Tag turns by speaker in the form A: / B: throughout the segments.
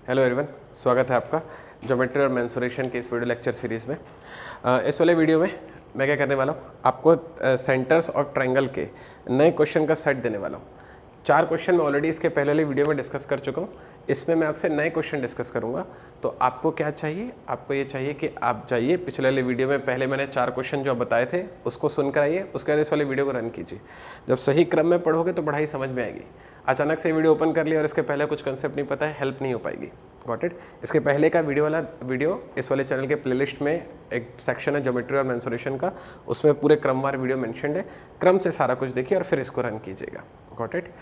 A: Hello everyone, स्वागत है आपका ज्योमेट्री और मेंसुरेशन के इस वीडियो लेक्चर सीरीज़ में। इस वाले वीडियो में मैं क्या करने वाला हूँ, आपको सेंटर्स ऑफ ट्रायंगल के नए क्वेश्चन का सेट देने वाला हूँ। 4 क्वेश्चन मैं ऑलरेडी इसके पहले वाले वीडियो में डिस्कस कर चुका हूँ। इसमें मैं आपसे नए क्वेश्चन डिस्कस करूँगा। तो आपको क्या चाहिए, आपको ये चाहिए कि आप जाइए पिछले वाले वीडियो में पहले मैंने 4 क्वेश्चन जो बताए थे उसको सुनकर आइए, उसके बाद इस वाले वीडियो को रन कीजिए। जब सही क्रम में पढ़ोगे तो पढ़ाई समझ में आएगी। अचानक से वीडियो ओपन कर लिया और इसके पहले कुछ कंसेप्ट नहीं पता है, हेल्प नहीं हो पाएगी। Got it. इसके पहले का वीडियो इस वाले चैनल के प्लेलिस्ट में एक सेक्शन है ज्योमेट्री और मेंसुरेशन का, उसमें पूरे क्रमवार वीडियो मेंशन्ड है। क्रम से सारा कुछ देखिए और फिर इसको रन कीजिएगा। Got it.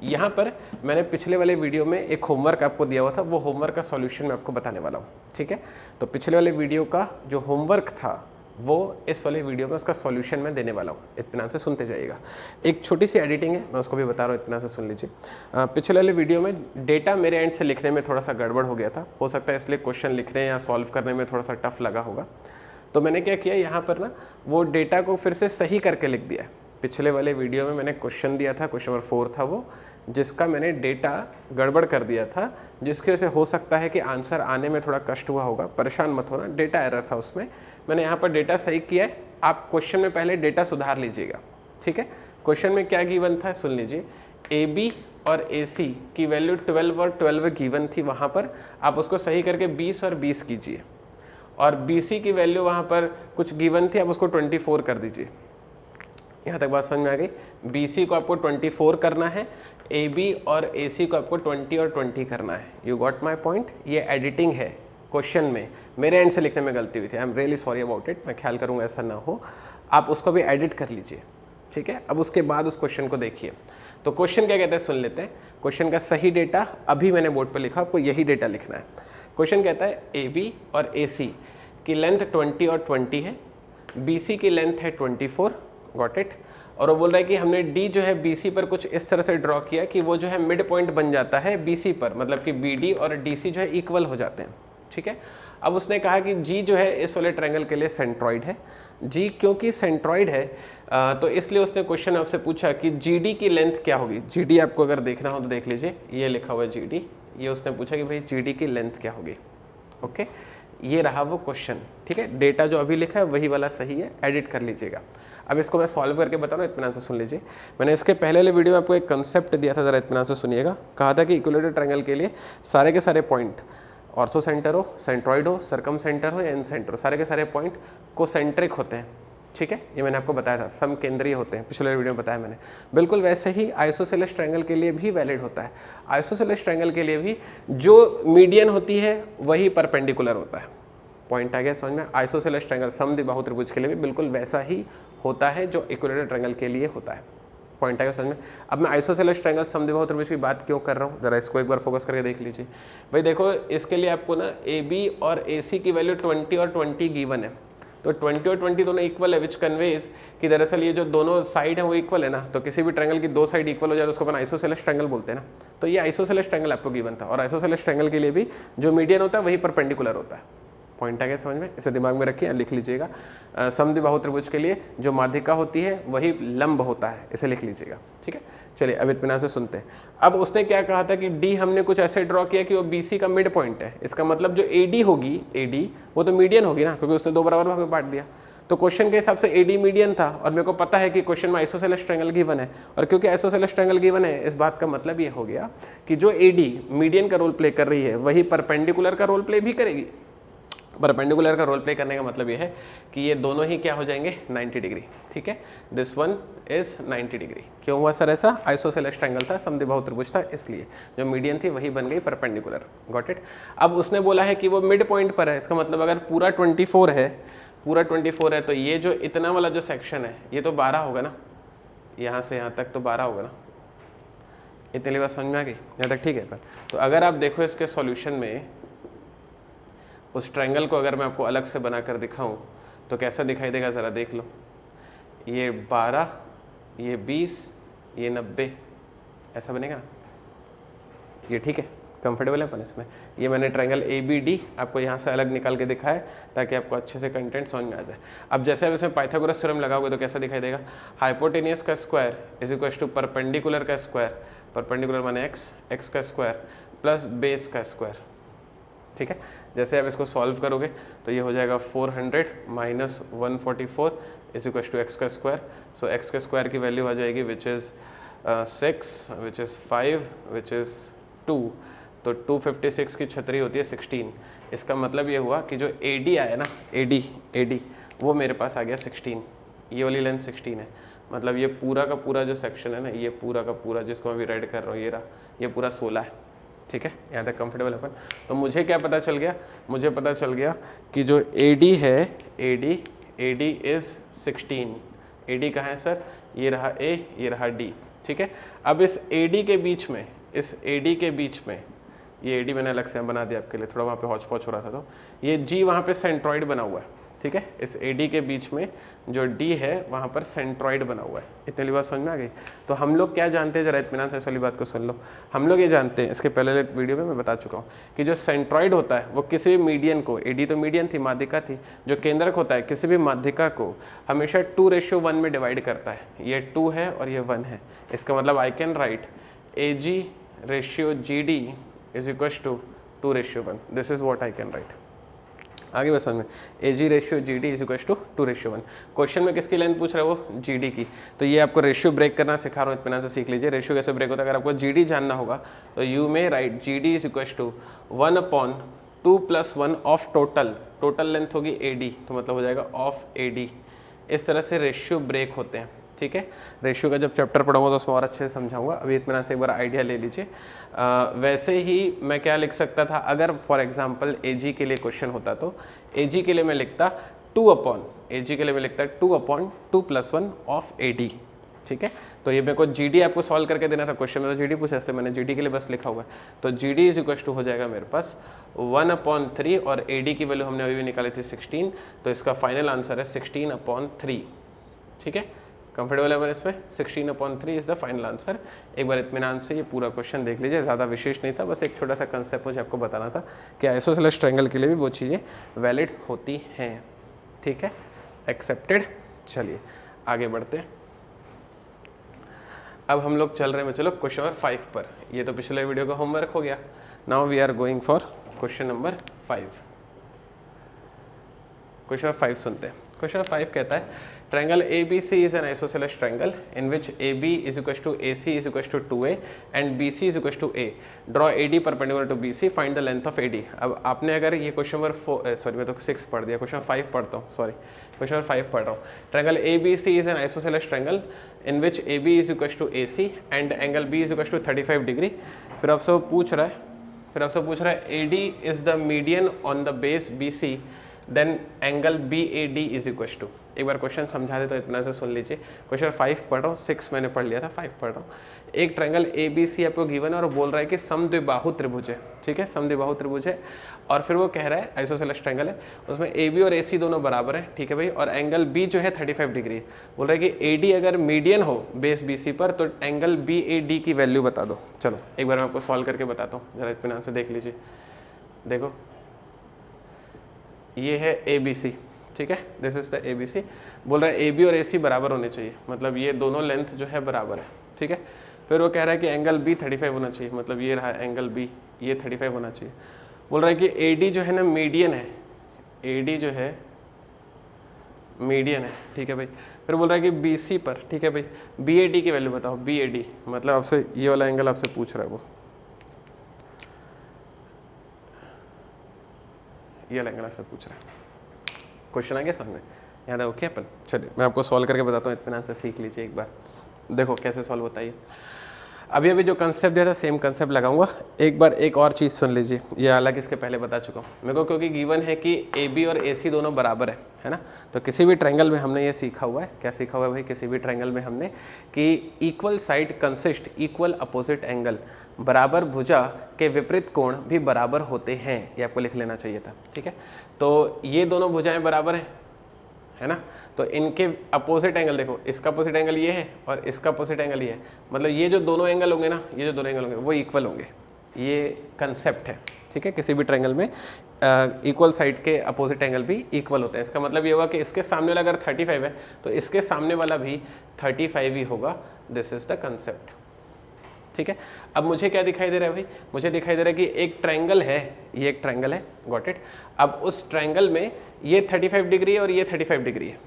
A: यहाँ पर मैंने पिछले वाले वीडियो में एक होमवर्क आपको दिया हुआ था, वो होमवर्क का सॉल्यूशन मैं आपको बताने वाला हूँ। ठीक है, तो पिछले वाले वीडियो का जो होमवर्क था वो इस वाले वीडियो में उसका सॉल्यूशन मैं देने वाला हूँ। इत्मीनान से सुनते जाइएगा। एक छोटी सी एडिटिंग है, मैं उसको भी बता रहा हूँ, इत्मीनान से सुन लीजिए। पिछले वाले वीडियो में डेटा मेरे एंड से लिखने में थोड़ा सा गड़बड़ हो गया था, हो सकता है इसलिए क्वेश्चन लिखने या सॉल्व करने में थोड़ा सा टफ लगा होगा। तो मैंने क्या किया, यहाँ पर ना वो डेटा को फिर से सही करके लिख दिया। पिछले वाले वीडियो में मैंने क्वेश्चन दिया था, क्वेश्चन नंबर 4 था वो, जिसका मैंने डेटा गड़बड़ कर दिया था, जिसकी वजह से हो सकता है कि आंसर आने में थोड़ा कष्ट हुआ होगा। परेशान मत होना, डेटा एरर था उसमें। मैंने यहाँ पर डेटा सही किया है, आप क्वेश्चन में पहले डेटा सुधार लीजिएगा। ठीक है, क्वेश्चन में क्या गिवन था सुन लीजिए। ए बी और ए सी की वैल्यू 12 और 12 गिवन थी, वहाँ पर आप उसको सही करके 20 और 20 कीजिए। और बी सी की वैल्यू वहाँ पर कुछ गिवन थी, आप उसको 24 कर दीजिए। यहाँ तक बात समझ में आ गई। बी सी को आपको 24 करना है, ए बी और ए सी को आपको 20 और 20 करना है। You got my point. ये एडिटिंग है क्वेश्चन में, मेरे एंड से लिखने में गलती हुई थी। I am really sorry about it. मैं ख्याल करूँगा ऐसा ना हो, आप उसको भी एडिट कर लीजिए। ठीक है, अब उसके बाद उस क्वेश्चन को देखिए। तो क्वेश्चन क्या कहते हैं सुन लेते हैं। क्वेश्चन का सही डेटा अभी मैंने बोर्ड पर लिखा, आपको यही डेटा लिखना है। क्वेश्चन कहता है ए बी और ए सी की लेंथ 20 और 20 है, बी सी की लेंथ है 24। Got it. और वो बोल रहा है कि हमने डी जो है बीसी पर कुछ इस तरह से ड्रॉ किया कि वो जो है मिड पॉइंट बन जाता है बीसी पर, मतलब कि बीडी और डीसी जो है इक्वल हो जाते हैं। ठीक है, अब उसने कहा कि जी जो है इस वाले ट्रायंगल के लिए सेंट्रॉइड है। जी क्योंकि सेंट्रॉइड है तो इसलिए उसने क्वेश्चन आपसे पूछा कि जीडी की लेंथ क्या होगी। जीडी आपको अगर देखना हो तो देख लीजिए, ये लिखा हुआ है जीडी। ये उसने पूछा कि भाई जीडी की लेंथ क्या होगी। ओके, ये रहा वो क्वेश्चन। ठीक है, डेटा जो अभी लिखा है वही वाला सही है, एडिट कर लीजिएगा। अब इसको मैं सॉल्व करके बता रहा हूँ, इत्मीनान से सुन लीजिए। मैंने इसके पहले वाले वीडियो में आपको एक कंसेप्ट दिया था, जरा इत्मीनान से सुनिएगा। कहा था कि इक्विलेटरल ट्रायंगल के लिए सारे के सारे पॉइंट ऑर्थो सेंटर हो, सेंट्रॉइड हो, सर्कम सेंटर हो या इन सेंटर हो, सारे के सारे पॉइंट कोसेंट्रिक होते हैं। ठीक है, ये मैंने आपको बताया था, सम केंद्रीय होते हैं, पिछले वीडियो में बताया मैंने। बिल्कुल वैसे ही आइसोसेलेस ट्रायंगल के लिए भी वैलिड होता है। आइसोसेलेस ट्रायंगल के लिए भी जो मीडियन होती है वही परपेंडिकुलर होता है। पॉइंट आ गया समझ में। आइसोसेलेस ट्रायंगल समद्विबाहु त्रिभुज के लिए भी बिल्कुल वैसा ही होता है जो इक्विलेटरल ट्रायंगल के लिए होता है। पॉइंट आ गया समझ में। अब मैं आइसोसेलेस ट्रायंगल समद्विबाहु त्रिभुज की बात क्यों कर रहा हूँ, जरा इसको एक बार फोकस करके देख लीजिए। भाई देखो, इसके लिए आपको ना ए बी और ए सी की वैल्यू 20 और 20 गिवन है। तो 20 और 20 दोनों इक्वल है, विच कन्वेज कि दरअसल ये जो दोनों साइड है वो इक्वल है ना। तो किसी भी ट्रायंगल की 2 साइड इक्वल हो जाए तो उसको अपन आइसोसेलेस ट्रायंगल बोलते हैं ना। तो ये आइसोसेलेस ट्रायंगल आपको गिवन था, और आइसोसेलेस ट्रायंगल के लिए भी जो मीडियन होता है वही परपेंडिकुलर होता है। पॉइंट आ गया समझ में, इसे दिमाग में रखिए, लिख लीजिएगा। समद्विबाहु त्रिभुज के लिए जो माध्यिका होती है वही लंब होता है, इसे लिख लीजिएगा। ठीक है, चलिए अब इत्मीनान से सुनते हैं। अब उसने क्या कहा था कि डी हमने कुछ ऐसे ड्रॉ किया कि वो बीसी का मिड पॉइंट है। इसका मतलब जो एडी होगी, एडी वो तो मीडियन होगी ना, क्योंकि उसने 2 बराबर भाग में बांट दिया। तो क्वेश्चन के हिसाब से एडी मीडियन था, और मेरे को पता है कि क्वेश्चन में आइसोसेलेस ट्रायंगल गिवन है। और क्योंकि आइसोसेलेस ट्रायंगल गिवन है, इस बात का मतलब ये हो गया कि जो एडी मीडियन का रोल प्ले कर रही है वही परपेंडिकुलर का रोल प्ले भी करेगी। परपेंडिकुलर का रोल प्ले करने का मतलब ये है कि ये दोनों ही क्या हो जाएंगे, 90 डिग्री। ठीक है, दिस वन इज 90 डिग्री। क्यों हुआ सर ऐसा? आइसोसेलेस ट्रायंगल था, समद्विबाहु त्रिभुज था, इसलिए जो मीडियन थी वही बन गई परपेंडिकुलर। Got it. अब उसने बोला है कि वो मिड पॉइंट पर है। इसका मतलब अगर पूरा 24 है, पूरा 24 है, तो ये जो इतना वाला जो सेक्शन है ये तो 12 होगा ना, यहाँ से यहाँ तक तो 12 होगा ना। इतनी बात समझ में आ गई यहाँ तक? ठीक है। तो अगर आप देखो इसके सॉल्यूशन में उस ट्रायंगल को अगर मैं आपको अलग से बनाकर दिखाऊं तो कैसा दिखाई देगा, ज़रा देख लो। ये 12, ये 20, ये 90, ऐसा बनेगा ना। ये ठीक है, कंफर्टेबल है अपन इसमें। ये मैंने ट्रायंगल ए बी डी आपको यहाँ से अलग निकाल के दिखाया ताकि आपको अच्छे से कंटेंट समझ में आ जाए। अब जैसे आप इसमें पाइथागोरस थ्योरम लगाओगे तो कैसा दिखाई देगा, हाइपोटेनियस का square is equal to perpendicular का स्क्वायर, परपेंडिकुलर माने एक्स, एक्स का स्क्वायर प्लस बेस का स्क्वायर। ठीक है। जैसे आप इसको सॉल्व करोगे तो ये हो जाएगा 400 minus 144 is equal to X का स्क्वायर। सो एक्स के स्क्वायर की वैल्यू आ जाएगी which is 6 which is 5 which is 2। तो 256 की छतरी होती है 16। इसका मतलब ये हुआ कि जो AD आया ना, AD वो मेरे पास आ गया 16। ये वाली लेंथ 16 है, मतलब ये पूरा का पूरा जो सेक्शन है ना, ये पूरा का पूरा जिसको मैं अभी रेड कर रहा हूँ, ये रहा, ये पूरा 16 है। ठीक है, यहाँ तक कंफर्टेबल अपन। तो मुझे क्या पता चल गया, मुझे पता चल गया कि जो AD है, AD इज़ 16। AD कहाँ है सर, ये रहा A, ये रहा D। ठीक है, अब इस AD के बीच में, इस AD के बीच में, ये AD मैंने अलग से बना दिया आपके लिए, थोड़ा वहाँ पे हौच पौच हो रहा था, तो ये G वहाँ पे सेंट्रॉइड बना हुआ है। ठीक है, इस AD के बीच में जो D है वहाँ पर सेंट्रॉइड बना हुआ है। इतनी वाली बात समझ में आ गई। तो हम लोग क्या जानते हैं, जरा इत्मीनान से इस वाली बात को सुन लो। हम लोग ये जानते हैं, इसके पहले वीडियो में मैं बता चुका हूँ कि जो सेंट्रॉइड होता है वो किसी भी मीडियन को, AD तो मीडियन थी, माध्यिका थी, जो केंद्रक होता है किसी भी माध्यिका को हमेशा 2:1 में डिवाइड करता है। ये 2 है और ये 1 है। इसका मतलब I can write AG/GD is equal to 2:1। This is what I can write. आगे बस समझ में, AG/GD is equal to 2:1। Question में किसकी लेंथ पूछ रहा है, वो GD की। तो ये आपको रेशियो ब्रेक करना सिखा रहा हूँ, इत्मीनान से सीख लीजिए रेशियो कैसे ब्रेक होता है। अगर आपको GD जानना होगा तो you may write GD is equal to 1/2 + 1 of total length होगी AD, तो मतलब हो जाएगा ऑफ AD। इस तरह से रेशियो ब्रेक होते हैं। ठीक है, रेशियो का जब चैप्टर पढ़ूंगा तो उसमें और अच्छे से समझाऊंगा। अभी इत्मीनान से एक बार आइडिया ले लीजिए। वैसे ही मैं क्या लिख सकता था, अगर फॉर एग्जांपल AG के लिए क्वेश्चन होता तो AG के लिए मैं लिखता 2/2 + 1 ऑफ AD। ठीक है, तो ये मेरे को GD आपको सॉल्व करके देना था, क्वेश्चन में तो GD पूछा, इसलिए मैंने GD के लिए बस लिखा हुआ है। तो GD इज इक्वल टू हो जाएगा मेरे पास 1/3 और AD की वैल्यू हमने अभी भी निकाली थी 16, तो इसका फाइनल आंसर है 16/3। ठीक है, कंफर्टेबल है मेरे इसमें, 16/3 इज द फाइनल आंसर। एक बार इत्मीनान से ये पूरा क्वेश्चन देख लीजिए, ज़्यादा विशेष नहीं था, बस एक छोटा सा कंसेप्ट मुझे आपको बताना था कि आइसोसेलेस ट्रायंगल के लिए भी वो चीज़ें वैलिड होती हैं। ठीक है, एक्सेप्टेड। चलिए आगे बढ़ते हैं। अब हम लोग चल रहे हैं, चलो क्वेश्चन नंबर 5 पर। ये तो पिछले वीडियो का होमवर्क हो गया। Now we are going for question number 5। Question number 5 सुनते हैं। क्वेश्चन नंबर 5 कहता है triangle ABC is an isosceles triangle in which AB is equal to AC is equal to 2A and BC is equal to A. Draw AD perpendicular to BC. Find the length of AD. अब आपने अगर ये question number 4 sorry मैं तो 6 पढ़ दिया, question 5 पढ़ता हूँ, सॉरी क्वेश्चन नंबर 5 पढ़ रहा हूँ। Triangle ABC is an isosceles triangle in which AB is equal to AC and angle B is equal to 35 degree. फिर आपसे पूछ रहा है AD is the median on the base BC then angle BAD is equal to। एक बार question समझा दे तो इतना से सुन लीजिए। क्वेश्चन 5 पढ़ रहा हूँ, 6 मैंने पढ़ लिया था, 5 पढ़ रहा हूँ। एक ट्रायंगल ABC आपको गिवन है और बोल रहा है कि समद्विबाहु त्रिभुज है। ठीक है, समद्विबाहु त्रिभुज है और फिर वो कह रहा है आइसोसेलेस ट्रायंगल है, उसमें AB और AC दोनों बराबर है। ठीक है भाई, और एंगल B जो है 35 डिग्री है। बोल रहा है कि AD अगर मीडियन हो बेस BC पर तो एंगल BAD की वैल्यू बता दो। चलो एक बार मैं आपको सॉल्व करके बताता हूँ, जरा इत्मीनान से देख लीजिए। देखो ये है ABC, ठीक है, दिस इज द ABC। बोल रहा है AB और AC बराबर होने चाहिए, मतलब ये दोनों लेंथ जो है बराबर है। ठीक है, फिर वो कह रहा है कि एंगल B 35 होना चाहिए, मतलब ये रहा एंगल B, ये 35 होना चाहिए। बोल रहा है कि AD जो है ना मीडियन है, AD जो है मीडियन है। ठीक है भाई, फिर बोल रहा है कि BC पर, ठीक है भाई, BAD की वैल्यू बताओ। BAD मतलब आपसे ये वाला एंगल आपसे पूछ रहा है, वो ये वाला एंगल आपसे पूछ रहा है। क्वेश्चन आ गया समझ में, याद है ओके अपन। चलिए मैं आपको सॉल्व करके बताता हूँ, इत्मीनान से सीख लीजिए एक बार। देखो कैसे सॉल्व होता है। अभी जो कंसेप्ट दिया था सेम कंसेप्ट लगाऊंगा। एक बार एक और चीज़ सुन लीजिए, ये हालांकि इसके पहले बता चुका हूँ मेरे को, क्योंकि गिवन है कि AB और AC दोनों बराबर है ना। तो किसी भी ट्रायंगल में हमने ये सीखा हुआ है, क्या सीखा हुआ है भाई, किसी भी ट्रायंगल में हमने कि equal side consist equal opposite angle, बराबर भुजा के विपरीत कोण भी बराबर होते हैं। ये आपको लिख लेना चाहिए था। ठीक है, तो ये दोनों भुजाएं बराबर है ना, तो इनके अपोजिट एंगल देखो, इसका अपोजिट एंगल ये है और इसका अपोजिट एंगल ये है, मतलब ये जो दोनों एंगल होंगे ना, ये जो दोनों एंगल होंगे वो इक्वल होंगे। ये कंसेप्ट है। ठीक है, किसी भी ट्रायंगल में इक्वल साइड के अपोजिट एंगल भी इक्वल होते हैं। इसका मतलब ये हुआ कि इसके सामने वाला अगर 35 है तो इसके सामने वाला भी 35 ही होगा। This is the concept. ठीक है। अब मुझे क्या दिखाई दे रहा है भाई, मुझे दिखाई दे रहा है कि एक ट्रायंगल है, ये एक ट्रायंगल है, गॉट इट। अब उस ट्रायंगल में ये 35 डिग्री है और ये 35 डिग्री है,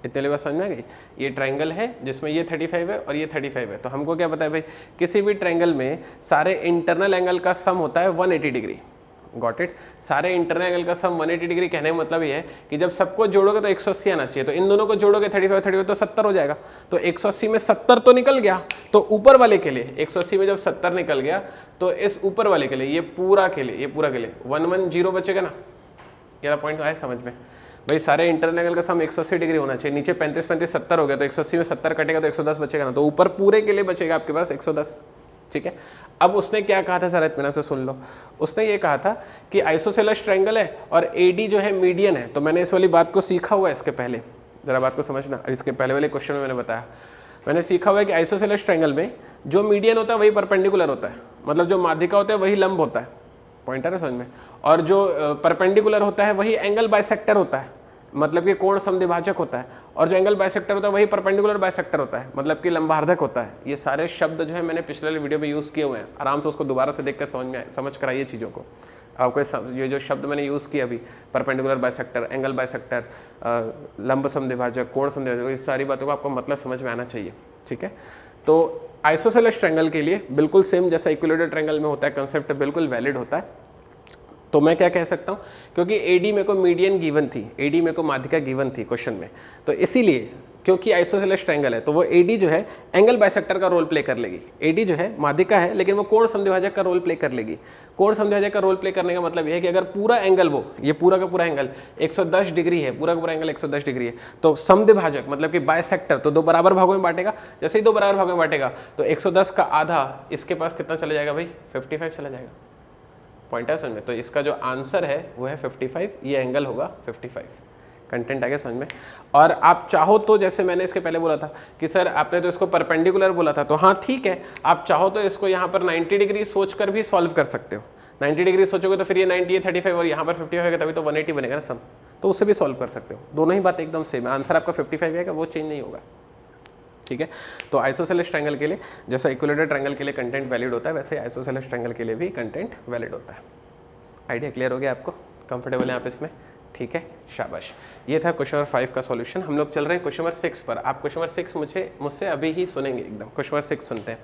A: इतने लिए बात समझ में आ गई। ये ट्रायंगल है जिसमें ये 35 है और ये 35 है, तो हमको क्या पता है भाई, किसी भी ट्रायंगल में सारे इंटरनल एंगल का सम होता है 180 डिग्री, गॉट इट। सारे इंटरनल एंगल का सम 180 डिग्री, कहने का मतलब ये है कि जब सबको जोड़ोगे तो 180 आना चाहिए, तो इन दोनों को जोड़ोगे 35 तो 70 हो जाएगा, तो 180 में 70 तो निकल गया, तो ऊपर वाले के लिए 180 में जब 70 निकल गया तो इस ऊपर वाले के लिए, ये पूरा के लिए 110 बचेगा ना। ये पॉइंट आया समझ में भाई, सारे इंटरनल एंगल का सम 180 डिग्री होना चाहिए, नीचे 35 70 हो गया, तो 180 में 70 कटेगा तो 110 बचेगा ना, तो ऊपर पूरे के लिए बचेगा आपके पास 110, ठीक है। अब उसने क्या कहा था, जरा इत्मीनान से सुन लो। उसने ये कहा था कि आइसोसेलेस ट्रायंगल है और एडी जो है मीडियन है, तो मैंने इस वाली बात को सीखा हुआ है इसके पहले, जरा बात को समझना। इसके पहले वाले क्वेश्चन में मैंने बताया, मैंने सीखा हुआ है कि आइसोसेलेस ट्रायंगल में जो मीडियन होता है वही परपेंडिकुलर होता है, मतलब जो माध्यिका होता है वही लंब होता है, पॉइंटर है समझ में, और जो परपेंडिकुलर होता है वही एंगल बाइसेक्टर होता है, मतलब कि कोण समद्विभाजक होता है, और जो एंगल बाइसेक्टर होता है वही परपेंडिकुलर बाइसेक्टर होता है, मतलब कि लंबार्धक होता है। ये सारे शब्द जो है मैंने पिछले वाले वीडियो में यूज़ किए हुए हैं, आराम से उसको दोबारा से देखकर समझ कर आइए चीज़ों को। आपको ये जो शब्द मैंने यूज़ किया अभी, परपेंडिकुलर बाइसेक्टर, एंगल बाइसेक्टर, लंब समद्विभाजक, कोण समद्विभाजक, इस सारी बातों का आपको मतलब समझ में आना चाहिए, ठीक है। तो आइसोसेलेस ट्रायंगल के लिए बिल्कुल सेम जैसा इक्विलेटरल ट्रायंगल में होता है, कंसेप्ट बिल्कुल वैलिड होता है। तो मैं क्या कह सकता हूँ, क्योंकि एडी मेरे को मीडियन गिवन थी, एडी मेरे को माध्यिका गिवन थी क्वेश्चन में, तो इसीलिए क्योंकि आइसोसेलेस ट्रायंगल है तो वो एडी जो है एंगल बाइसेक्टर का रोल प्ले कर लेगी। एडी जो है माध्यिका है लेकिन वो कोण समद्विभाजक का रोल प्ले कर लेगी। कोण समद्विभाजक का रोल प्ले करने का मतलब ये है कि अगर पूरा एंगल ये पूरा का पूरा एंगल 110 डिग्री है, पूरा का पूरा एंगल 110 डिग्री है, तो समद्विभाजक मतलब कि बाइसेक्टर तो दो बराबर भागों में बांटेगा। जैसे ही दो बराबर भागों में बांटेगा तो 110 का आधा इसके पास कितना चला जाएगा भाई, 55 चला जाएगा। पॉइंट है समझ में, तो इसका जो आंसर है वो है 55, ये एंगल होगा 55। कंटेंट आ गया समझ में। और आप चाहो तो, जैसे मैंने इसके पहले बोला था कि सर आपने तो इसको परपेंडिकुलर बोला था, तो हाँ ठीक है, आप चाहो तो इसको यहाँ पर 90 डिग्री सोचकर भी सॉल्व कर सकते हो। 90 डिग्री सोचोगे तो फिर ये 90 है 35 और यहाँ पर 55 होगा, तभी तो 180 बनेगा ना सम, तो उससे भी सॉल्व कर सकते हो। दोनों ही बात एकदम सेम है, आंसर आपका 55 आएगा, वो चेंज नहीं होगा, ठीक है। तो आइसोसेलेस ट्रायंगल के लिए जैसा इक्विलेटरल ट्रायंगल के लिए कंटेंट वैलिड होता है, वैसे आइसोसेलेस ट्रायंगल के लिए भी कंटेंट वैलिड होता है। आइडिया क्लियर हो गया आपको, कंफर्टेबल है आप इसमें, ठीक है, शाबाश। ये था क्वेश्चन नंबर 5 का सॉल्यूशन। हम लोग चल रहे हैं क्वेश्चन नंबर 6 पर। आप क्वेश्चन नंबर 6 मुझसे अभी ही सुनेंगे एकदम। क्वेश्चन नंबर 6 सुनते हैं।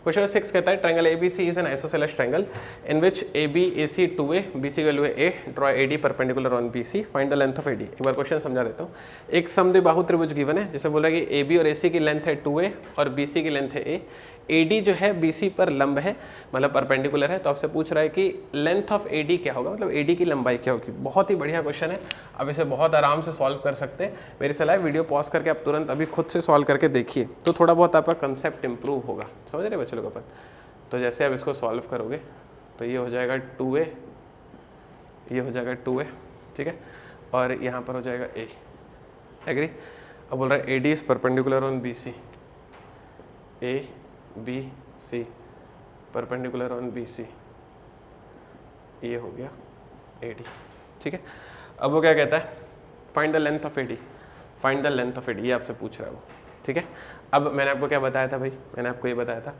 A: क्वेश्चन नंबर 6 कहता है triangle ABC is an isosceles triangle in which AB AC 2A BC value है A, draw AD perpendicular on BC, find the length of AD। एक बार क्वेश्चन समझा देता हूँ। एक समद्विबाहु त्रिभुज गिवन है, जैसे बोल रहा है कि AB और AC की लेंथ है 2A और BC की लेंथ है A। AD जो है BC पर लंब है, मतलब परपेंडिकुलर है, तो आपसे पूछ रहा है कि लेंथ ऑफ AD क्या होगा, मतलब AD की लंबाई क्या होगी। बहुत ही बढ़िया क्वेश्चन है, अब इसे बहुत आराम से सॉल्व कर सकते हैं। मेरी सलाह है वीडियो पॉज करके आप तुरंत अभी खुद से सॉल्व करके देखिए, तो थोड़ा बहुत आपका कंसेप्ट इंप्रूव होगा। समझ रहे बच्चे लोग अपन। तो जैसे आप इसको सॉल्व करोगे तो ये हो जाएगा 2A, ये हो जाएगा 2A, ठीक है, और यहाँ पर हो जाएगा A। एग्री। अब बोल रहा है AD is perpendicular on BC, ABC perpendicular on BC, ये हो गया AD, ठीक है। अब वो क्या कहता है, find the length of AD, find the length of AD, ये आपसे पूछ रहा है वो, ठीक है। अब मैंने आपको क्या बताया था भाई, मैंने आपको ये बताया था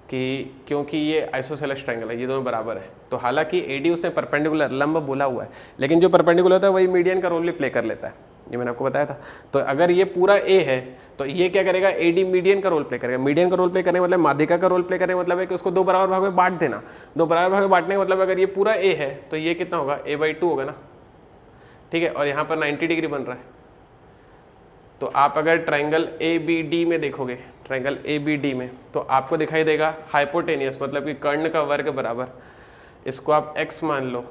A: कि क्योंकि ये आइसोसेलेस ट्रायंगल है, ये दोनों बराबर है, तो हालांकि AD उसने परपेंडिकुलर लंब बोला हुआ है, लेकिन जो परपेंडिकुलर होता है वही मीडियन का रोल भी प्ले कर लेता है, ये मैंने आपको बताया था। तो अगर ये पूरा A है तो ये क्या करेगा, AD मीडियन का रोल प्ले करेगा। मीडियन का रोल प्ले करने मतलब माध्यिका का रोल प्ले करने मतलब है कि उसको दो बराबर भागों में बांट देना। दो बराबर भागों में बांटने का मतलब अगर ये पूरा A है तो ये कितना होगा, A/2 होगा ना, ठीक है, और यहाँ पर 90 डिग्री बन रहा है। तो आप अगर ट्रायंगल ABD में देखोगे, ट्रायंगल ABD में, तो आपको दिखाई देगा हाइपोटेनियस, मतलब कि कर्ण का वर्ग बराबर, इसको आप x मान लो,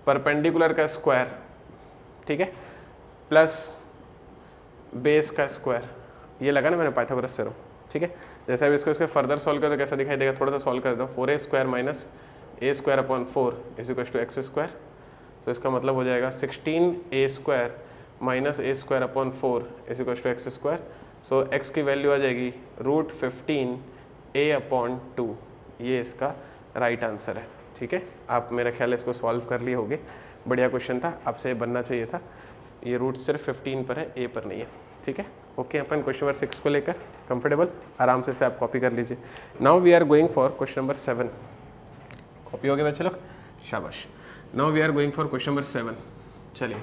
A: परपेंडिकुलर का स्क्वायर, ठीक है, प्लस बेस का स्क्वायर, ये लगा ना मैंने पाइथागोरस थ्योरम, ठीक है। जैसे अब इसको फर्दर सॉल्व कर तो कैसा दिखाई देगा, थोड़ा सा सॉल्व कर दो, 4a² minus a² is equal to x², तो इसका मतलब हो जाएगा 16a² minus a² is equal to x²। So x की वैल्यू आ जाएगी √15a/2, ये इसका राइट आंसर है, ठीक है। आप मेरा ख्याल है इसको सॉल्व कर लिए होगे, बढ़िया क्वेश्चन था, आपसे बनना चाहिए था। ये रूट सिर्फ 15 पर है, a पर नहीं है, ठीक है। ओके अपन क्वेश्चन नंबर 6 को लेकर कंफर्टेबल, आराम से इसे आप कॉपी कर लीजिए। Now we are going for question number 7। Copy हो गया बच्चे लोग, शाबाश। Now we are going for question number 7। चलिए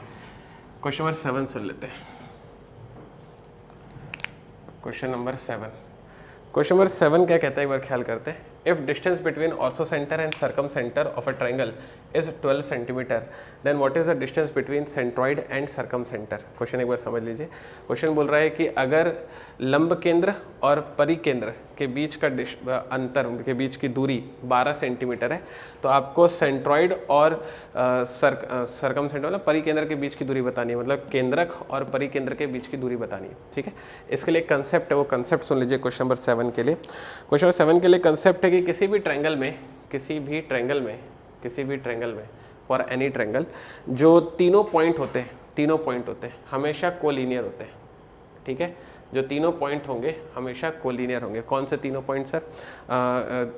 A: क्वेश्चन नंबर 7 सुन लेते हैं। क्वेश्चन नंबर 7 क्या कहता है, एक बार ख्याल करते हैं। If distance between orthocentre and circumcentre of a triangle is 12 centimetre, then what is the distance between centroid and circumcentre. Question एक बार समझ लीजिए। क्वेश्चन बोल रहा है कि अगर लंब केंद्र और परिकेंद्र के बीच का अंतर, उनके बीच की दूरी 12 सेंटीमीटर है, तो आपको सेंट्रॉइड और सर्कम सेंटर मतलब परिकेंद्र के बीच की दूरी बतानी है, मतलब केंद्रक और परिकेंद्र के बीच की दूरी बतानी है। ठीक है, इसके लिए कंसेप्ट है, वो कंसेप्ट सुन लीजिए क्वेश्चन नंबर 7 के लिए। क्वेश्चन नंबर 7 के लिए कंसेप्ट है कि किसी भी ट्रायंगल में फॉर एनी ट्रायंगल जो तीनों पॉइंट होते हैं हमेशा कोलिनियर होते हैं। ठीक है, जो तीनों पॉइंट होंगे हमेशा कोलिनियर होंगे। कौन से तीनों पॉइंट सर?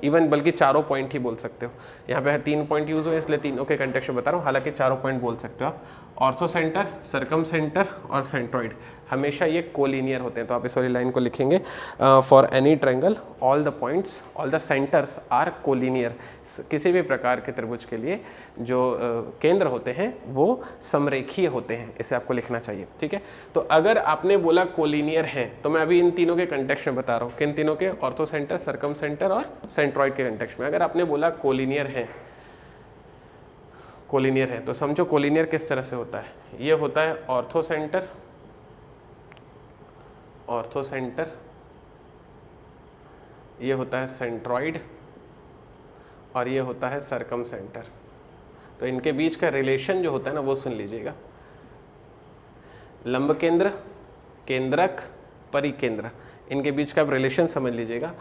A: इवन बल्कि चारों पॉइंट ही बोल सकते हो। यहाँ पे 3 पॉइंट यूज हुए इसलिए तीनों के कंटेक्स्ट में बता रहा हूँ, हालांकि चारों पॉइंट बोल सकते हो आप। ऑर्थो सेंटर, सर्कम सेंटर और सेंट्रॉइड हमेशा ये कोलिनियर होते हैं। तो आप इस वाली लाइन को लिखेंगे, for any triangle all the centres are collinear. किसी भी प्रकार के त्रिभुज के लिए जो केंद्र होते हैं वो समरेखीय होते हैं, इसे आपको लिखना चाहिए। ठीक है, तो अगर आपने बोला कोलिनियर है तो मैं अभी इन तीनों के कंटेक्स्ट में बता रहा हूँ, किन तीनों के? ऑर्थो सेंटर, सर्कम सेंटर और सेंट्रॉइड के कंटेक्स्ट में। अगर आपने बोला कोलिनियर है तो समझो कोलिनियर किस तरह से होता है। ये होता है ऑर्थो सेंटर, ये होता है सेंट्रॉइड और ये होता है सर्कम सेंटर। तो इनके बीच का रिलेशन जो होता है ना वो सुन लीजिएगा। लंब केंद्र, केंद्रक, परिकेंद्र, इनके बीच का रिलेशन समझ लीजिएगा।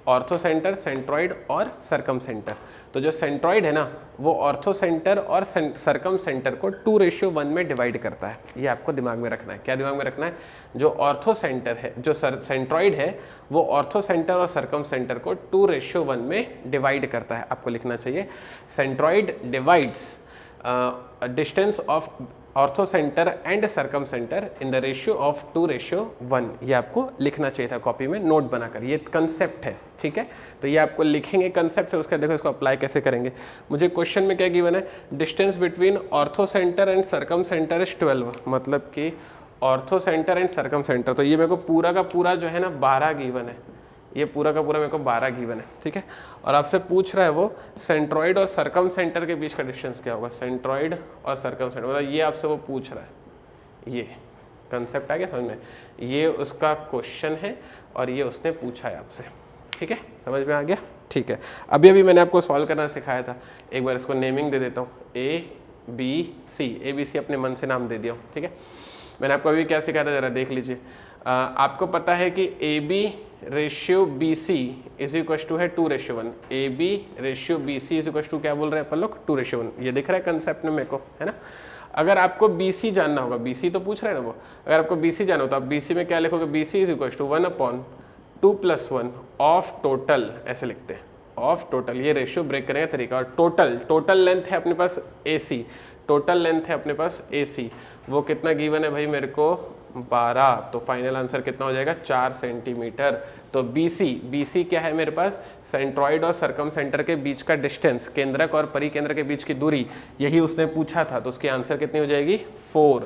A: ऑर्थो सेंटर, सेंट्रॉइड और सर्कम सेंटर। तो जो सेंट्रॉइड है ना वो ऑर्थो सेंटर और सर्कम सेंटर को 2:1 में डिवाइड करता है। ये आपको दिमाग में रखना है। क्या दिमाग में रखना है? जो ऑर्थो सेंटर है, जो सेंट्रॉइड है, वो ऑर्थो सेंटर और सर्कम सेंटर को 2:1 में डिवाइड करता है। आपको लिखना चाहिए centroid divides distance of ortho centre and circum centre in the ratio of 2:1। ये आपको लिखना चाहिए था कॉपी में नोट बनाकर। ये कंसेप्ट है, ठीक है, तो ये आपको लिखेंगे कंसेप्ट, फिर उसका देखो इसको अप्लाई कैसे करेंगे। मुझे क्वेश्चन में क्या गिवन है? Distance between orthocentre and circum centre is 12, मतलब कि ortho centre and circum centre. तो ये मेरे को पूरा का पूरा जो है ना 12 गिवन है, ये पूरा का पूरा मेरे को 12 गिवन है। ठीक है, और आपसे पूछ रहा है वो सेंट्रॉइड और सर्कम सेंटर के बीच का डिस्टेंस क्या होगा। सेंट्रॉइड और सर्कम सेंटर, मतलब ये आपसे वो पूछ रहा है। ये कंसेप्ट आ गया समझ में? ये उसका क्वेश्चन है और ये उसने पूछा है आपसे। ठीक है, समझ में आ गया? ठीक है, अभी मैंने आपको सॉल्व करना सिखाया था। एक बार इसको नेमिंग दे देता हूँ, ABC अपने मन से नाम दे दिया। ठीक है, मैंने आपको अभी क्या सिखाया था जरा देख लीजिए। आपको पता है कि AB/BC इज इक्वल टू है 2:1। AB/BC इज इक्वल टू क्या बोल रहे हैं अपन लोग? 2:1। ये दिख रहा है कंसेप्ट में मेरे को, है ना? अगर आपको BC जानना होगा, BC तो पूछ रहे हैं ना वो, अगर आपको BC जानना हो तो आप BC में क्या लिखोगे? BC is equal to 1/2+1 of total, ऐसे लिखते हैं ऑफ टोटल। ये रेशियो ब्रेक करेंगे तरीका। और टोटल लेंथ है अपने पास AC, टोटल लेंथ है अपने पास AC, वो कितना गिवन है भाई मेरे को? 12। तो फाइनल आंसर कितना हो जाएगा? 4 सेंटीमीटर। तो BC क्या है मेरे पास? सेंट्रॉइड और सर्कम सेंटर के बीच का डिस्टेंस, केंद्रक और परिकेंद्र के बीच की दूरी, यही उसने पूछा था। तो उसकी आंसर कितनी हो जाएगी? 4।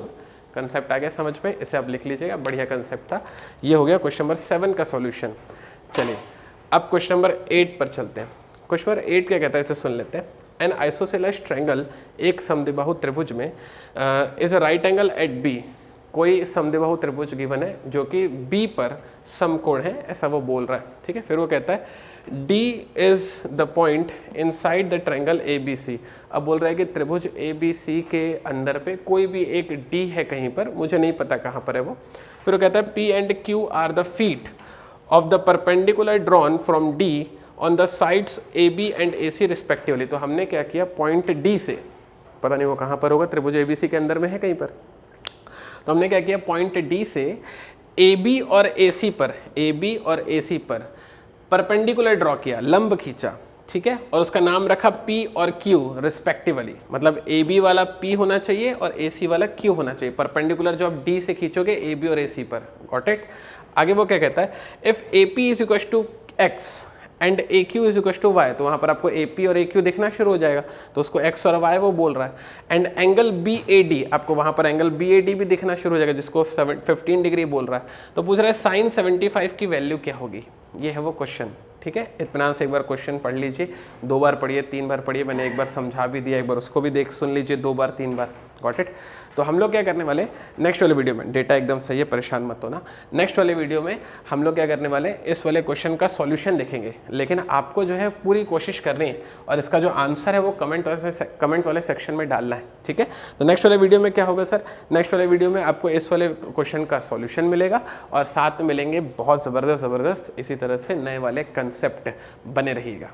A: कंसेप्ट आ गया समझ में? इसे आप लिख लीजिएगा, बढ़िया कंसेप्ट था। ये हो गया क्वेश्चन नंबर 7 का सॉल्यूशन। चलिए अब क्वेश्चन नंबर 8 पर चलते हैं। क्वेश्चन नंबर 8 क्या कहता है, इसे सुन लेते हैं। एन आइसोसेलेस ट्रायंगल, एक समद्विबाहु त्रिभुज में is a right angle at B, कोई समद्विबाहु त्रिभुज गिवन है जो कि B पर समकोण है, ऐसा वो बोल रहा है। ठीक है, फिर वो कहता है D is the point inside the triangle ABC। अब बोल रहा है कि त्रिभुज ABC के अंदर पे कोई भी एक D है कहीं पर, मुझे नहीं पता कहाँ पर है वो। फिर वो कहता है P and Q are the feet of the perpendicular drawn from D on the sides AB and AC respectively. तो हमने क्या किया, पॉइंट D से, पता नहीं वो कहाँ पर होगा, त्रिभुज ABC के अंदर में है कहीं पर, तो हमने क्या किया, पॉइंट D से AB और AC पर परपेंडिकुलर ड्रॉ किया, लंब खींचा। ठीक है, और उसका नाम रखा P और Q रिस्पेक्टिवली, मतलब AB वाला P होना चाहिए और AC वाला Q होना चाहिए, परपेंडिकुलर जो आप D से खींचोगे AB और AC पर। Got it. आगे वो क्या कहता है, if AP is equal to X and AQ is equal to Y, तो वहाँ पर आपको AP और AQ दिखना शुरू हो जाएगा, तो उसको X और Y वो बोल रहा है। एंड एंगल BAD, आपको वहाँ पर एंगल BAD भी दिखना शुरू हो जाएगा, जिसको 15 डिग्री बोल रहा है। तो पूछ रहा है साइन 75 की वैल्यू क्या होगी, ये है वो क्वेश्चन। ठीक है, इत्मीनान से एक बार क्वेश्चन पढ़ लीजिए, 2 बार पढ़िए, 3 बार पढ़िए, मैंने एक बार समझा भी दिया, एक बार उसको भी देख सुन लीजिए 2 बार 3 बार। Got it. तो हम लोग क्या करने वाले नेक्स्ट वाले वीडियो में, डेटा एकदम सही है, परेशान मत होना, नेक्स्ट वाले वीडियो में हम लोग क्या करने वाले, इस वाले क्वेश्चन का सॉल्यूशन देखेंगे, लेकिन आपको जो है पूरी कोशिश करनी है और इसका जो आंसर है वो कमेंट वाले सेक्शन में डालना है। ठीक है, तो नेक्स्ट वाले वीडियो में क्या होगा सर, नेक्स्ट वाले वीडियो में आपको इस वाले क्वेश्चन का सॉल्यूशन मिलेगा और साथ में मिलेंगे बहुत ज़बरदस्त इसी तरह से नए वाले कंसेप्ट। बने रहिएगा।